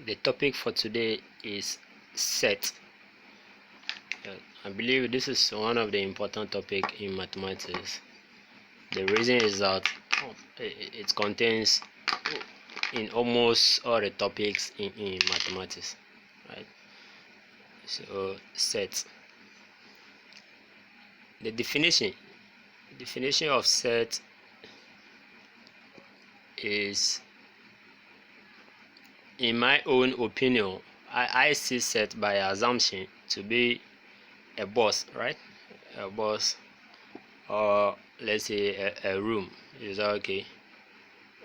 The topic for today is set. I believe this is one of the important topics in mathematics. The reason is that it contains in almost all the topics in mathematics, right? So set. The definition of set is, in my own opinion, I see set by assumption to be a box, right? A box, or let's say a room. Is that okay?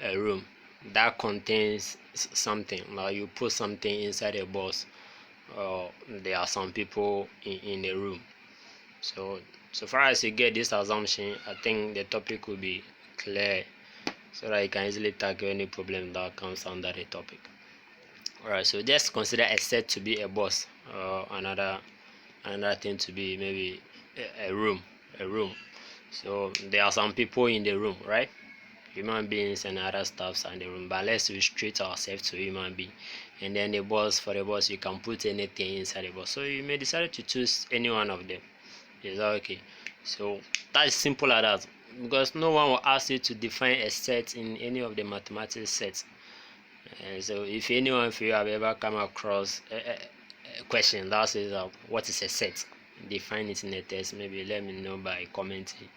A room that contains something. Like you put something inside a box, or there are some people in the room. So far as you get this assumption, I think the topic will be clear, so that you can easily tackle any problem that comes under the topic. Alright, so just consider a set to be a box, or another thing to be maybe a room. So there are some people in the room, right? Human beings and other stuffs are in the room, but let's restrict ourselves to human being. And then the box, for the box, you can put anything inside the box, so you may decide to choose any one of them. Is that okay? So that is simple as that, because no one will ask you to define a set in any of the mathematics sets. And so if anyone of you have ever come across a question that says what is a set, define it in a test, maybe let me know by commenting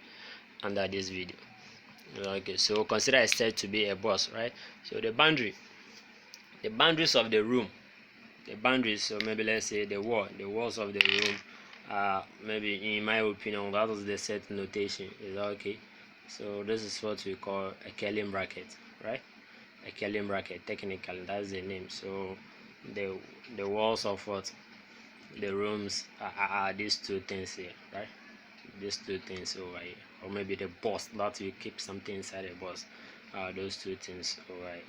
under this video. Okay, so consider a set to be a box, right? So the boundaries of the room, so maybe let's say the walls of the room, maybe in my opinion that is the set notation. Is that okay? So this is what we call a curly bracket, right? A curly bracket, technically that's the name. So the walls of what the rooms are these two things here, right? These two things over here, or maybe the box that you keep something inside the box, those two things over here.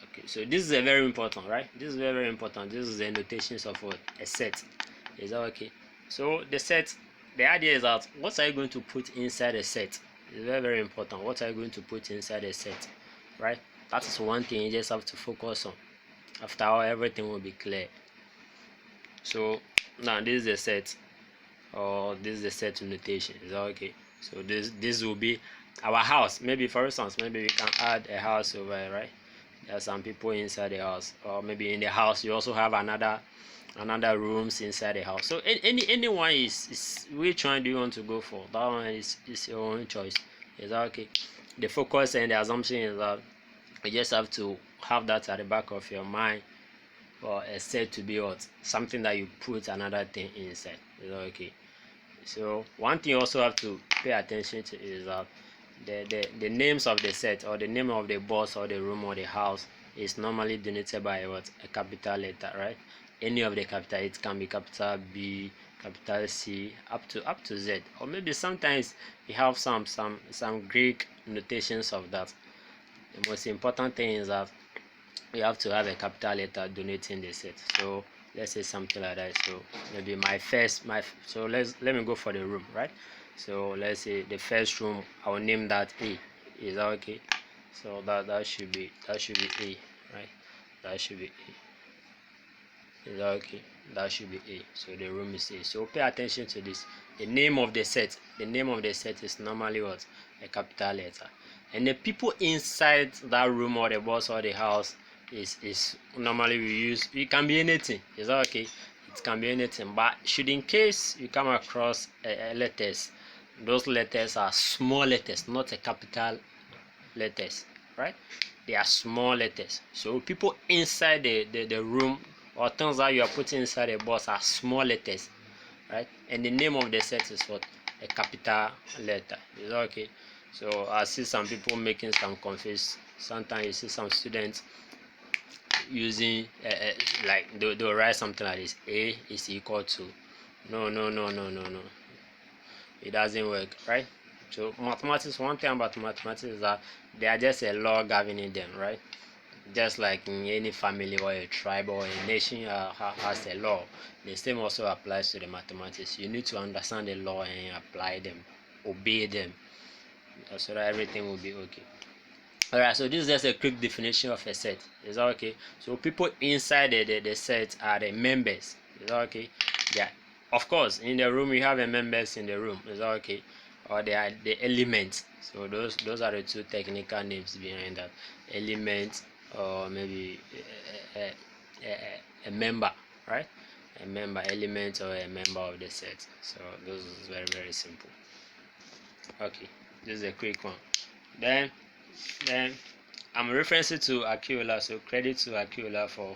Okay, so this is a very important, right? This is very important. This is the notations of what a set. Is that okay? So the set, the idea is that what are you going to put inside a set is very important. What are you going to put inside a set, right? That is one thing you just have to focus on. After all, everything will be clear. So now this is the set, or this is the set notation. Is that okay? So this will be our house. Maybe for instance, maybe we can add a house over here, right? There are some people inside the house, or maybe in the house you also have another rooms inside the house. So anyone is which one do you want to go for? That one is your own choice. Is that okay? The focus and the assumption is that you just have to have that at the back of your mind, or a set to be what something that you put another thing inside. Is that okay? So one thing you also have to pay attention to is that the names of the set, or the name of the box or the room or the house, is normally denoted by what? A capital letter, right? Any of the capital, it can be capital B, capital C, up to Z, or maybe sometimes we have some Greek notations of that. The most important thing is that you have to have a capital letter denoting the set. So let's say something like that. So maybe so let me go for the room, right? So let's say the first room, I will name that A. Is that okay? So that should be A, right? That should be A. Is that okay? That should be A. So the room is A. So pay attention to this. The name of the set is normally what? A capital letter. And the people inside that room or the box or the house is normally it can be anything. Is that okay? It can be anything, but should in case you come across letters, those letters are small letters, not a capital letters, right? They are small letters. So people inside the room, or things that you are putting inside the box, are small letters, right? And the name of the set is what? A capital letter. Is that okay? So I see some people making some confused. Sometimes you see some students using like they'll write something like this: A is equal to. No. It doesn't work, right? So mathematics, one thing about mathematics is that they are just a law governing them, right? Just like in any family or a tribe or a nation has a law, the same also applies to the mathematics. You need to understand the law and apply them, obey them, so that everything will be okay. Alright, so this is just a quick definition of a set. Is that okay? So people inside the set are the members. Is that okay? Yeah. Of course, in the room you have the members in the room. Is that okay? Or they are the elements. So those are the two technical names behind that. Element, or maybe a member, right? A member, element, or a member of the set. So this is very simple. Okay, this is a quick one. Then I'm referencing to Akiola, so credit to Akiola for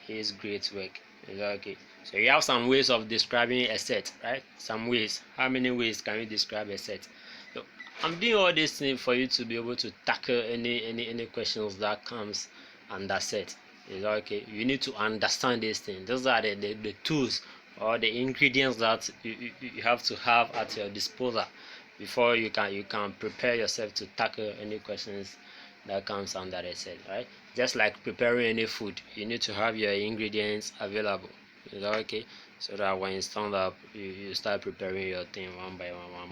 his great work. Is that okay? So you have some ways of describing a set, right? Some ways. How many ways can you describe a set? So I'm doing all these things for you to be able to tackle any questions that comes under set. Is that okay? You need to understand these things. Those are the tools or the ingredients that you have to have at your disposal before you can prepare yourself to tackle any questions that comes under a set, right? Just like preparing any food, you need to have your ingredients available. Is that okay? So that when you stand up, you start preparing your thing one by one.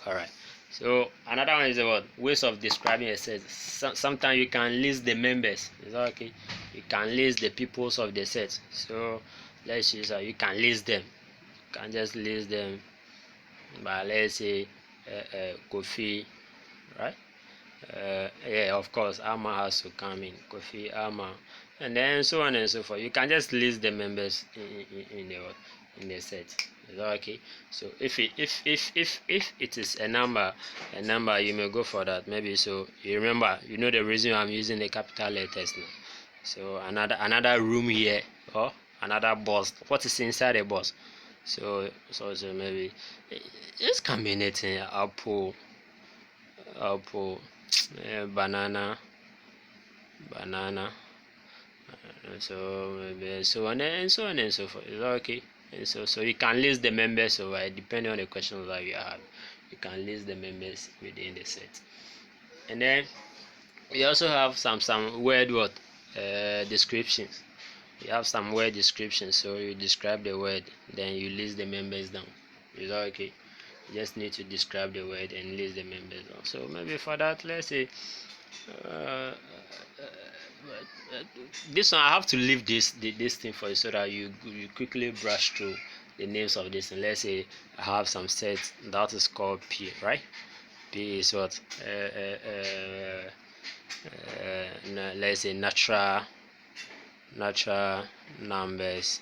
Alright. So another one is about ways of describing a set. Sometimes you can list the members. Is that okay? You can list the peoples of the set. So let's use you can list them. You can just list them by, let's say, Kofi, right? Yeah, of course, Ama has to come in. Kofi, Ama, and then so on and so forth. You can just list the members in the set. Is that okay? So if it is a number, you may go for that. Maybe so you remember, you know the reason I'm using the capital letters now. So another room here, or another box. What is inside the box? So maybe it can be anything. Apple, banana, so maybe so on and so on and so forth. Is that okay? And so you can list the members. So depending on the questions that you have, you can list the members within the set. And then we also have some word descriptions. You have some word descriptions. So you describe the word, then you list the members down. Is that okay? You just need to describe the word and list the members down. So maybe for that, let's say this one I have to leave this thing for you so that you quickly brush through the names of this. And let's say I have some set that is called P, right? P is what? Let's say natural numbers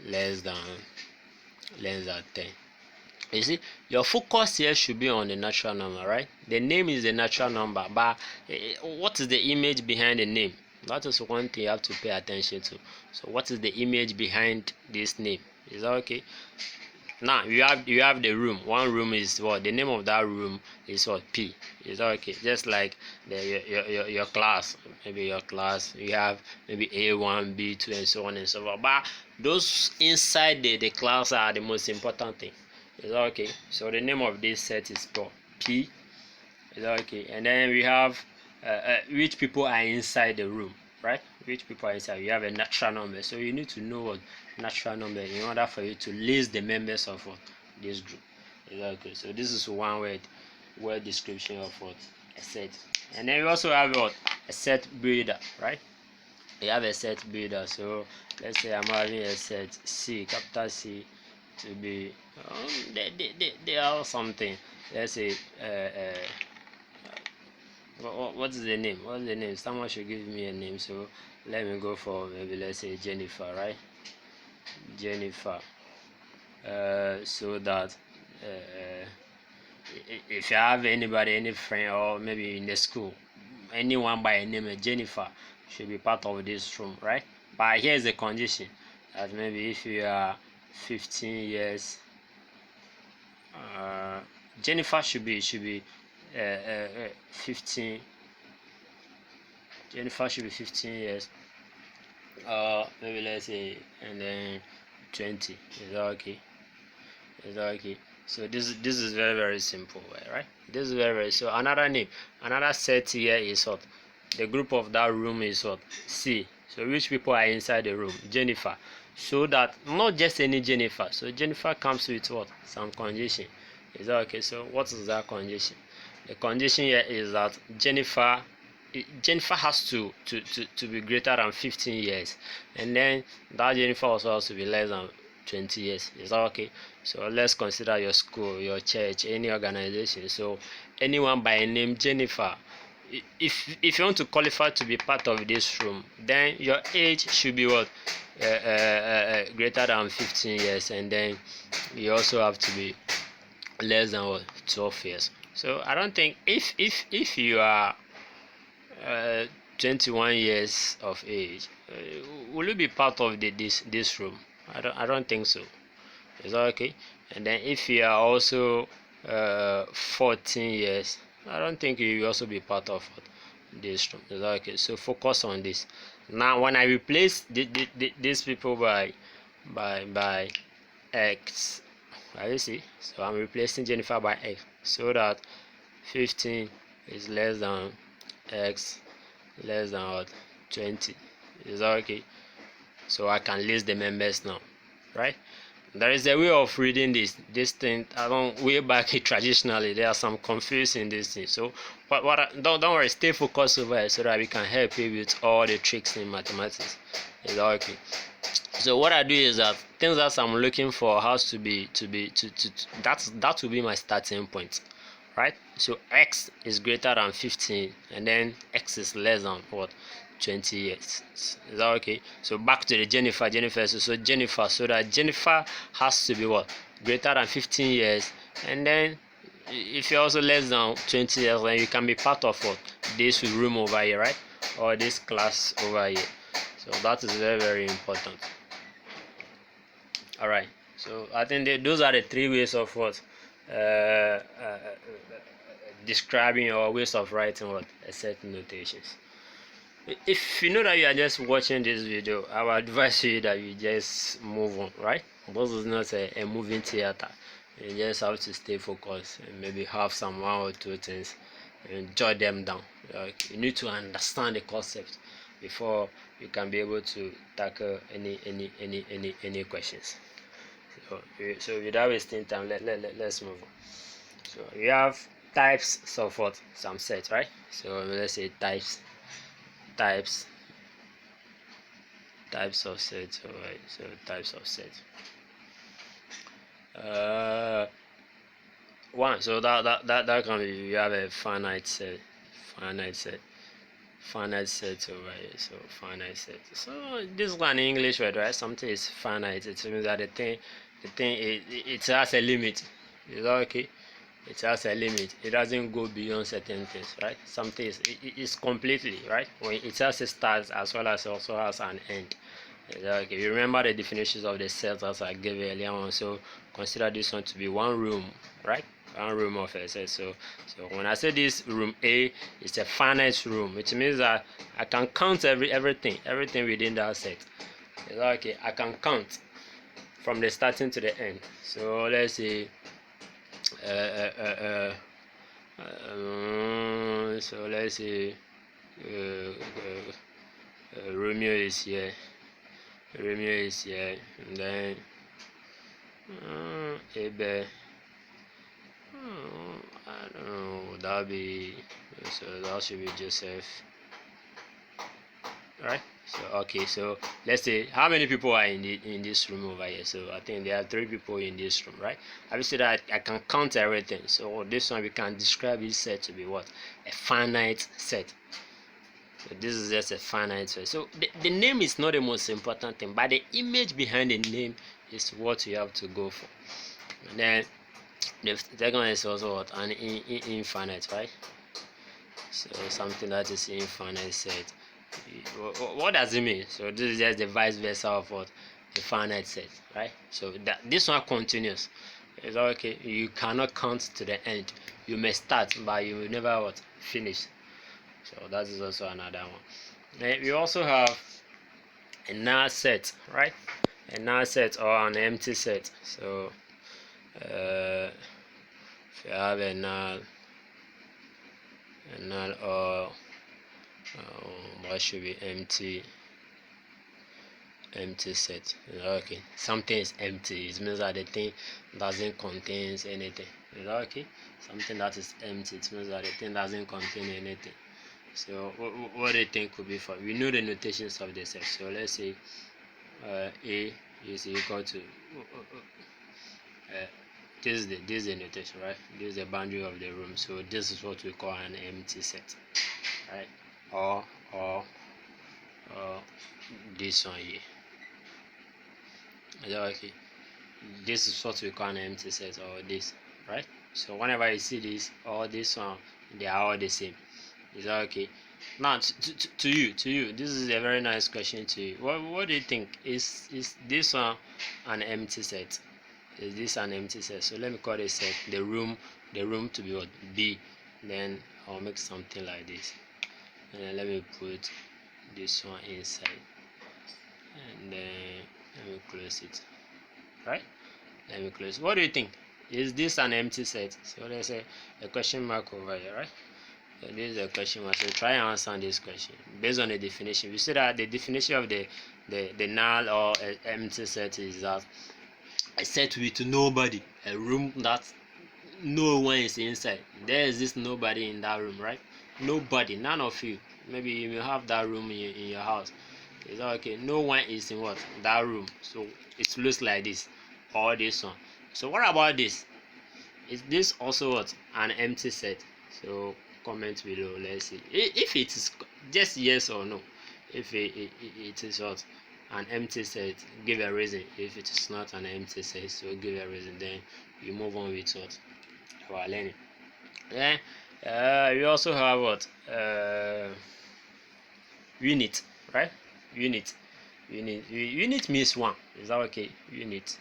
less than 10. You see, your focus here should be on the natural number, right? The name is the natural number, but what is the image behind the name? That is one thing you have to pay attention to. So what is the image behind this name? Is that okay? Now you have the room. One room is what? The name of that room is what? P. Is that okay? Just like your class. Maybe your class, you have maybe A1, B2, and so on and so forth. But those inside the class are the most important thing. Is that okay? So the name of this set is called P. Is that okay? And then we have which people are inside the room, right? Which people are inside. You have a natural number, so you need to know what natural number in order for you to list the members of this group. Is that okay? So this is one word description of what a set. And then we also have what a set builder, right? You have a set builder. So let's say I'm having a set C, capital C, to be they are something. Let's say what is the name? What's the name? Someone should give me a name. So let me go for maybe, let's say, Jennifer, right? Jennifer. So that if you have anybody, any friend, or maybe in the school, anyone by a name of Jennifer should be part of this room, right? But here's the condition, that maybe if you are 15 years, Jennifer should be 15. Jennifer should be 15 years, maybe let's say, and then 20. Is that okay? Is that okay? So this is very simple, right? This is very so another name, another set here is what? The group of that room is what? C. So which people are inside the room? Jennifer. So that not just any Jennifer. So Jennifer comes with what? Some condition. Is that okay? So what is that condition? The condition here is that Jennifer has to be greater than 15 years, and then that Jennifer also has to be less than 20 years. Is that okay? So let's consider your school, your church, any organization. So anyone by a name Jennifer, if you want to qualify to be part of this room, then your age should be what, greater than 15 years, and then you also have to be less than what, 12 years. So I don't think if you are 21 years of age, will you be part of this room? I don't think so. Is that okay? And then if you are also 14 years, I don't think you will also be part of this room. Is that okay? So focus on this. Now when I replace these people by X, you see, so I'm replacing Jennifer by X, so that 15 is less than X less than what, 20. Is that okay? So I can list the members now, right? There is a way of reading this thing along way back traditionally. There are some confusing this thing. So don't worry, stay focused over it so that we can help you with all the tricks in mathematics. Is that okay? So what I do is that things that I'm looking for has to be that will be my starting point, right? So X is greater than 15, and then X is less than what, 20 years. Is that okay? So back to the Jennifer. So Jennifer, so that Jennifer has to be what, greater than 15 years, and then if you're also less than 20 years, then you can be part of what, this room over here, right? Or this class over here. So that is very, very important. All right. So I think those are the three ways of what, describing or ways of writing what, a set notations. If you know that you are just watching this video, I would advise you that you just move on, right? This is not a moving theater. You just have to stay focused and maybe have some one or two things and jot them down. You need to understand the concept before you can be able to tackle any questions. So without wasting time, let's move on. So we have types of what, some sets, right? So let's say types of sets. All right, so types of sets. One, so that can be, you have a finite set over here. So finite set. So this one in English word, right? Something is finite. It means that the thing it has a limit. Is that okay? It has a limit. It doesn't go beyond certain things, right? Something is completely, right? When it has a start as well as also has an end. Okay, you remember the definitions of the sets as I gave earlier on. So consider this one to be one room, right? One room of a set. So when I say this room A is a finite room, it means that I can count everything within that set. Okay, I can count from the starting to the end. So let's say so let's say Romeo is here, and then Abe, I don't know, that'll be, so that should be Joseph, right? So okay, so let's say how many people are in this room over here. So I think there are 3 people in this room, right? Obviously that I can count everything. So this one we can describe this set to be what, a finite set. So this is just a finite set. So the name is not the most important thing, but the image behind the name is what you have to go for. And then the second one is also what, an infinite, right? So something that is infinite set. What does it mean? So this is just the vice versa of what, a finite set, right? So that this one continues. It's okay. You cannot count to the end. You may start, but you will never what, finish. So that is also another one. And we also have a null set, right? A null set or an empty set. So if you have a null or what should be empty set. Okay, something is empty. It means that the thing doesn't contain anything. Is that okay? Something that is empty, it means that the thing doesn't contain anything. So what do you think could be for? We know the notations of the set. So let's say A is equal to this is the notation, right? This is the boundary of the room. So this is what we call an empty set, right? Or this one here. Is that okay? This is what we call an empty set, or this, right? So whenever you see this or this one, they are all the same. Is that okay? Now to you, this is a very nice question to you. What do you think? Is this one an empty set? Is this an empty set? So let me call this set the room to be what? B. Then I'll make something like this, and then let me put this one inside, and then let me close it. Right? Let me close. What do you think? Is this an empty set? So there's a question mark over here, right? So this is a question mark. So try and answer this question based on the definition. We see that the definition of the null or empty set is that a set with nobody, a room that no one is inside. There exists nobody in that room, right? Nobody, none of you. Maybe you may have that room in your house. Is that okay? No one is in what? That room. So it looks like this or this one. So what about this? Is this also what? An empty set? So comment below. Let's see if it is just yes or no. If it is what? An empty set, give a reason. If it is not an empty set, so give a reason. Then you move on with what? Our learning. Then we also have what? Unit, right? Unit means one. Is that okay? Unit,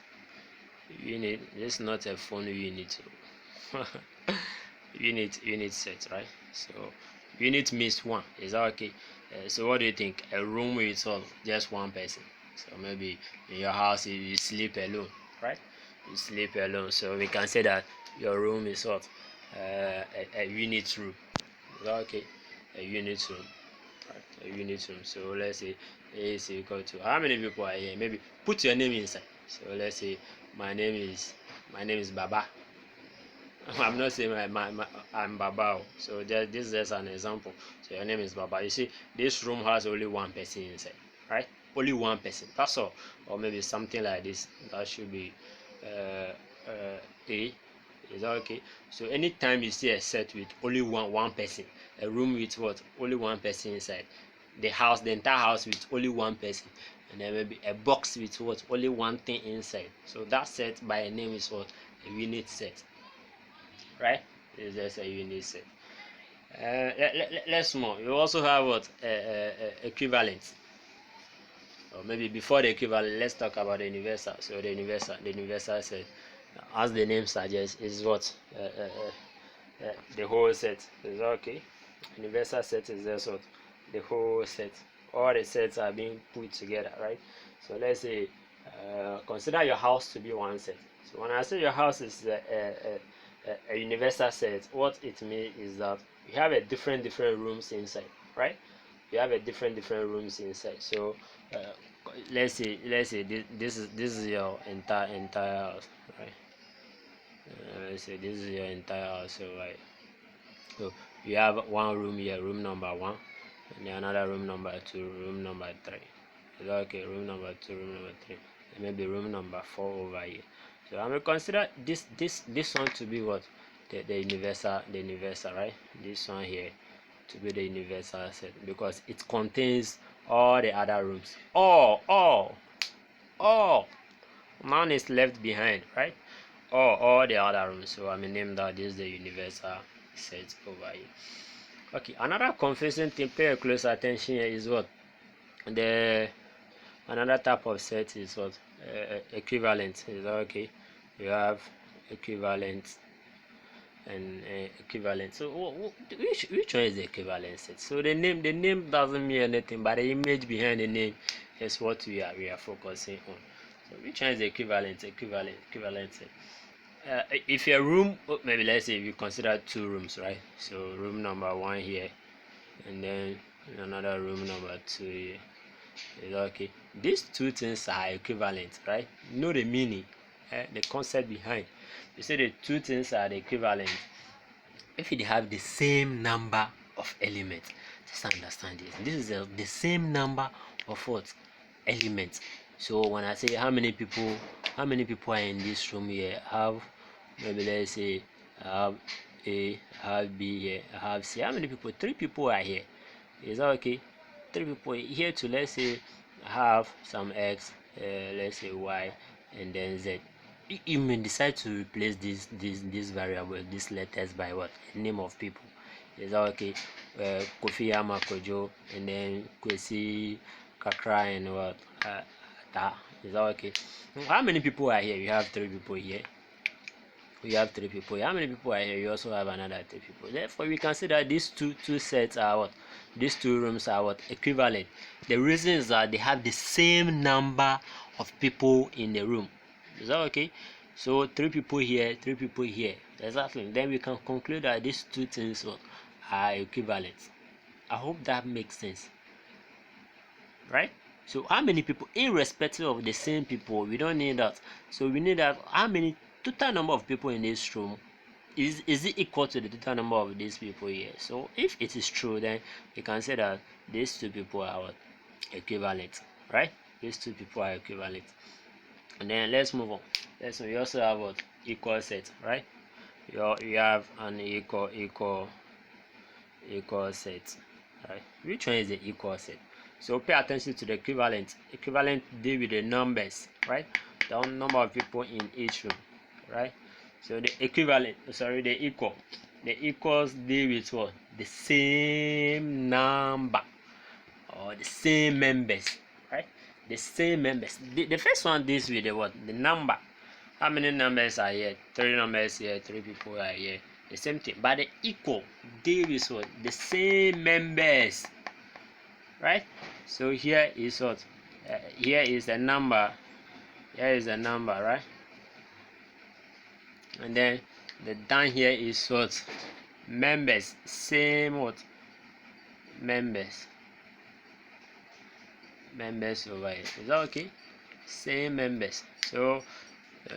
this is not a phone unit. Unit set, right? So unit means one. Is that okay? So what do you think? A room with just one person. So maybe in your house you sleep alone, right? You sleep alone. So we can say that your room is what? A unit room. Is that okay? A unit room. Right? A unit room. So let's say A is equal to how many people are here? Maybe put your name inside. So let's say my name is Baba. I'm not saying I'm Baba. So this is just an example. So your name is Baba. You see, this room has only one person inside, right? Only one person. That's all. Or maybe something like this. That should be A. Is that okay? So anytime you see a set with only one person, a room with what? Only one person inside, the entire house with only one person, and then maybe a box with what? Only one thing inside. So that set by a name is what? A unit set, right? It's just a unit set. Let's move. You also have what? Equivalent. Or maybe before the equivalent, let's talk about the universal. So the universal set, as the name suggests, is what? The whole set. Is that okay? Universal set is just what? The whole set. All the sets are being put together, right? So let's say consider your house to be one set. So when I say your house is a universal set, what it means is that you have a different rooms inside, right? You have a different rooms inside. So let's say this is your entire house, right? Let's say this is your entire house, so right. So you have one room here, room number 1, and then another room number 2, room number 3. Is that okay? Room number 2, room number 3, and maybe room number 4 over here. So I'm gonna consider this one to be what? The universal, right? This one here to be the universal set because it contains all the other rooms. All none is left behind, right? All the other rooms. So I'm gonna name that this is the universal set over here. Okay, another confusing thing, pay a close attention here, is what? Another type of set is what? Equivalent. Is that okay? You have equivalent and equivalent. So which one is the equivalent set? So the name doesn't mean anything, but the image behind the name is what we are focusing on. So which one is the equivalent set? If your room, maybe let's say you consider 2 rooms, right? So room number 1 here, and then another room number 2 here. Is okay? These 2 things are equivalent, right? You know the meaning, the concept behind. You say the two things are the equivalent if they have the same number of elements. Just understand this. This is the same number of what elements. So when I say how many people are in this room here, have maybe let's say I have A, I have B here, I have C. How many people? 3 people are here. Is that okay? 3 people here to, let's say I have some X, let's say Y, and then Z. You may decide to replace this variable, these letters, by what? Name of people. Is that okay? Kofi Amakojo, and then Kwesi Kakra, and what? Ta. Is that okay? How many people are here? You have 3 people here. We have 3 people. How many people are here? You also have another 3 people. Therefore, we can see that these two sets are what? These 2 rooms are what? Equivalent. The reason is that they have the same number of people in the room. Is that okay? So 3 people here, 3 people here. Exactly. Then we can conclude that these 2 things are equivalent. I hope that makes sense. Right? So how many people, irrespective of the same people, we don't need that. So we need that how many total number of people in this room is it equal to the total number of these people here. So if it is true, then we can say that these 2 people are what? Equivalent, right? These 2 people are equivalent. And then let's move on. We also have what? Equal set, right? You have an equal set, right? Which one is the equal set? So pay attention to the equivalent. Equivalent deal with the numbers, right? The number of people in each room, right? So the equivalent, the equals deal with what? The same number or the same members, right? The same members. The first one deals with the what? The number. How many numbers are here? 3 numbers here, 3 people are here. The same thing. But the equal deal with what? The same members, right? So here is what? Here is a number. Here is a number, right? And then the down here is what? Members. Same what? Members over here. Is that okay? Same members. So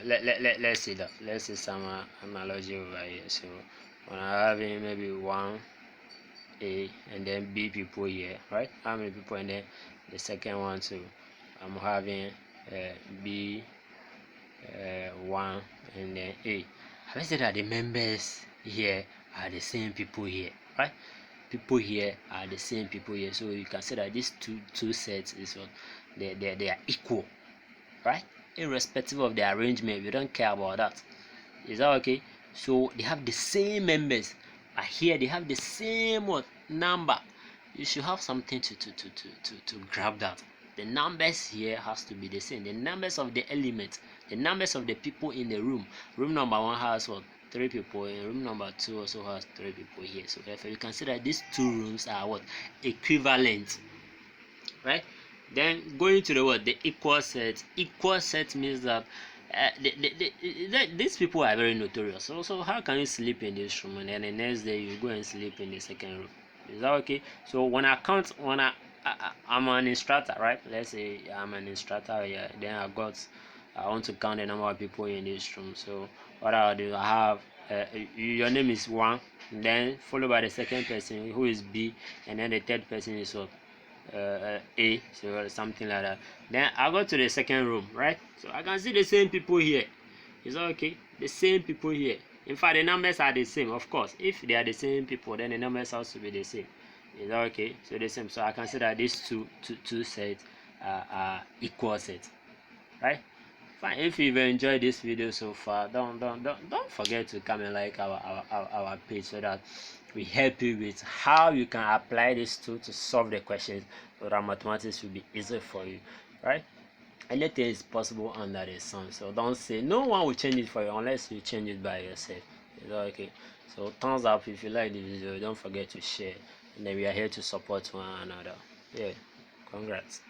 let's see that. Let's see some analogy over here. So when I have maybe 1 A and then B people here, right? How many people? And then the second one too. I'm having B 1 and then A. I said that the members here are the same people here, right? People here are the same people here. So you can say that these two sets is what? They are equal, right? Irrespective of the arrangement, we don't care about that. Is that okay? So they have the same members, but here they have the same what? Number. You should have something to grab that. The numbers here has to be the same. The numbers of the elements, the numbers of the people in the room. Room number 1 has what? 3 people, and room number 2 also has 3 people here. So therefore you can see that these 2 rooms are what? Equivalent, right? Then going to the what? The equal set. Equal set means that these people are very notorious. So how can you sleep in this room and then the next day you go and sleep in the second room? Is that okay? So when I'm an instructor, right? Let's say I'm an instructor here. Then I want to count the number of people in this room. So what I'll do, I have your name is 1, then followed by the second person who is B, and then the third person is what? A, so something like that. Then I go to the second room, right? So I can see the same people here. Is that okay? The same people here. In fact, the numbers are the same, of course. If they are the same people, then the numbers also be the same. Is that okay? So the same. So I can see that these two sets are equal sets, right? Fine. If you've enjoyed this video so far, don't forget to come and like our page so that we help you with how you can apply this tool to solve the questions so that mathematics will be easy for you, right? Anything is possible under the sun. So don't say no one will change it for you unless you change it by yourself. Is that okay? So thumbs up if you like the video. Don't forget to share. And then we are here to support one another. Yeah. Congrats.